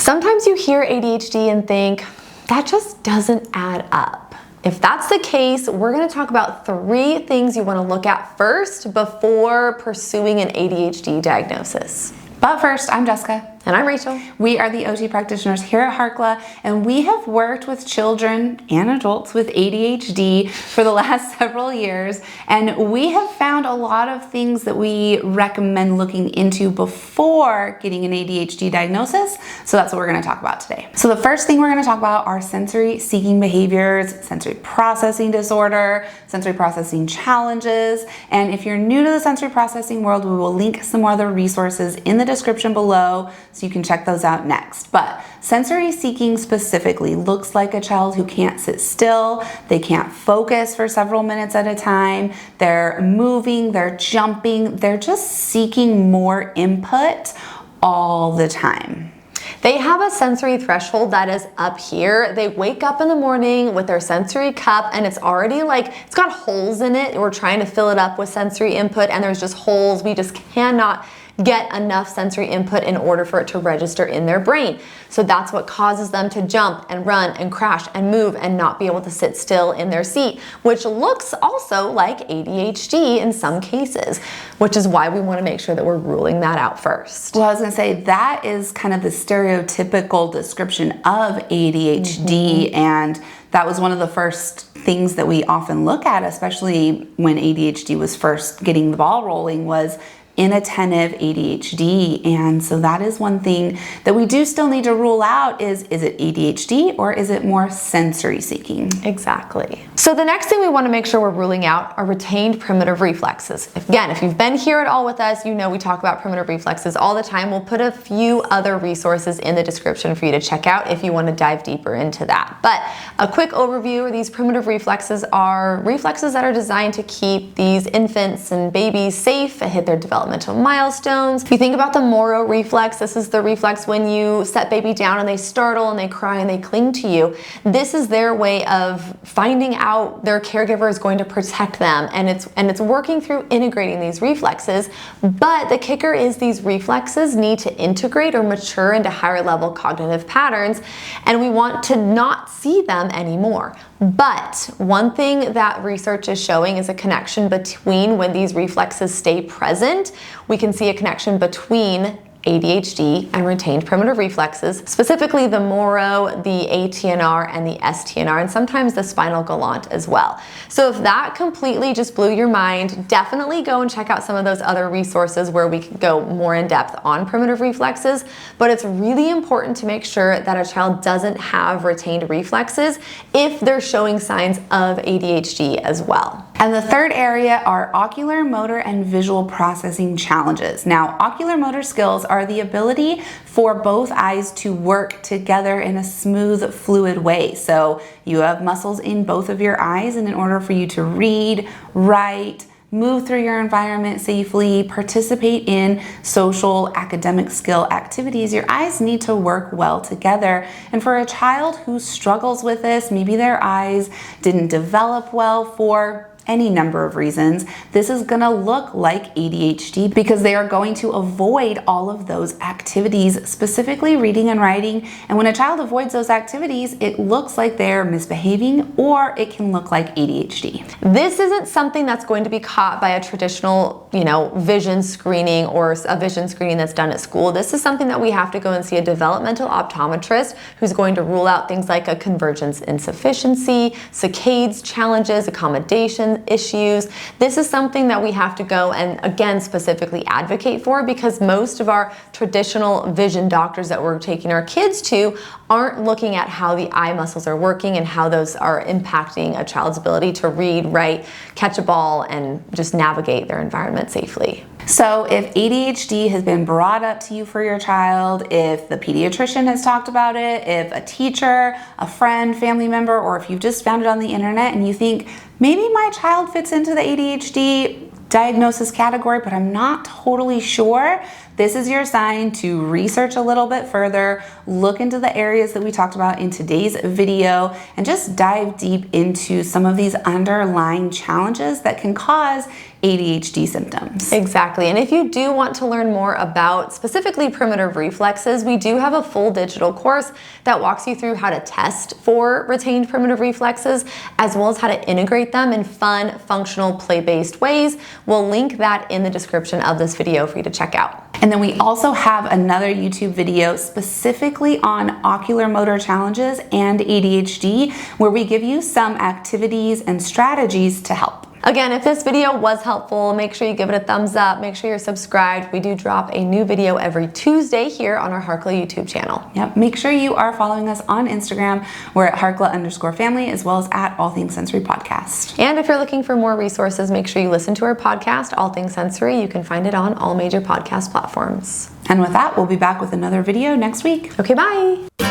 Sometimes you hear ADHD and think, that just doesn't add up. If that's the case, we're going to talk about 3 things you want to look at first before pursuing an ADHD diagnosis. But first, I'm Jessica. And I'm Rachel. We are the OT practitioners here at Harkla, and we have worked with children and adults with ADHD for the last several years, and we have found a lot of things that we recommend looking into before getting an ADHD diagnosis, so that's what we're going to talk about today. So the first thing we're going to talk about are sensory seeking behaviors, sensory processing disorder, sensory processing challenges, and if you're new to the sensory processing world, we will link some other resources in the description below, so you can check those out next. But sensory seeking specifically looks like a child who can't sit still, they can't focus for several minutes at a time, they're moving, they're jumping, they're just seeking more input all the time. They have a sensory threshold that is up here. They wake up in the morning with their sensory cup and it's already it's got holes in it. We're trying to fill it up with sensory input and there's just holes. We just cannot get enough sensory input in order for it to register in their brain. So that's what causes them to jump and run and crash and move and not be able to sit still in their seat, which looks also like ADHD in some cases, which is why we want to make sure that we're ruling that out first. Well, I was going to say that is kind of the stereotypical description of ADHD, and that was one of the first things that we often look at, especially when ADHD was first getting the ball rolling, was inattentive ADHD. And so that is one thing that we do still need to rule out is it ADHD or is it more sensory seeking? Exactly. So the next thing we want to make sure we're ruling out are retained primitive reflexes. Again, if you've been here at all with us, you know we talk about primitive reflexes all the time. We'll put a few other resources in the description for you to check out if you want to dive deeper into that. But a quick overview, these primitive reflexes are reflexes that are designed to keep these infants and babies safe and hit their developmental milestones. If you think about the Moro reflex, this is the reflex when you set baby down and they startle and they cry and they cling to you. This is their way of finding out their caregiver is going to protect them, and it's working through integrating these reflexes. But the kicker is these reflexes need to integrate or mature into higher level cognitive patterns, and we want to not see them anymore. But one thing that research is showing is a connection between when these reflexes stay present, we can see a connection between ADHD and retained primitive reflexes, specifically the Moro, the ATNR, and the STNR, and sometimes the spinal galant as well. So if that completely just blew your mind, definitely go and check out some of those other resources where we can go more in depth on primitive reflexes, but it's really important to make sure that a child doesn't have retained reflexes if they're showing signs of ADHD as well. And the third area are ocular, motor, and visual processing challenges. Now, ocular motor skills are the ability for both eyes to work together in a smooth, fluid way. So you have muscles in both of your eyes, and in order for you to read, write, move through your environment safely, participate in social, academic skill activities, your eyes need to work well together. And for a child who struggles with this, maybe their eyes didn't develop well for any number of reasons, this is gonna look like ADHD because they are going to avoid all of those activities, specifically reading and writing. And when a child avoids those activities, it looks like they're misbehaving, or it can look like ADHD. This isn't something that's going to be caught by a traditional, vision screening or a vision screening that's done at school. This is something that we have to go and see a developmental optometrist who's going to rule out things like a convergence insufficiency, saccades challenges, accommodation issues. This is something that we have to go and again specifically advocate for, because most of our traditional vision doctors that we're taking our kids to aren't looking at how the eye muscles are working and how those are impacting a child's ability to read, write, catch a ball, and just navigate their environment safely. So if ADHD has been brought up to you for your child, if the pediatrician has talked about it, if a teacher, a friend, family member, or if you've just found it on the internet and you think, maybe my child fits into the ADHD diagnosis category, but I'm not totally sure, this is your sign to research a little bit further, look into the areas that we talked about in today's video, and just dive deep into some of these underlying challenges that can cause ADHD symptoms. Exactly. And if you do want to learn more about specifically primitive reflexes, we do have a full digital course that walks you through how to test for retained primitive reflexes, as well as how to integrate them in fun, functional, play-based ways. We'll link that in the description of this video for you to check out. And then we also have another YouTube video specifically on ocular motor challenges and ADHD, where we give you some activities and strategies to help. Again, if this video was helpful, make sure you give it a thumbs up. Make sure you're subscribed. We do drop a new video every Tuesday here on our Harkla YouTube channel. Yep. Make sure you are following us on Instagram. We're at Harkla_family, as well as at All Things Sensory Podcast. And if you're looking for more resources, make sure you listen to our podcast, All Things Sensory. You can find it on all major podcast platforms. And with that, we'll be back with another video next week. Okay, bye.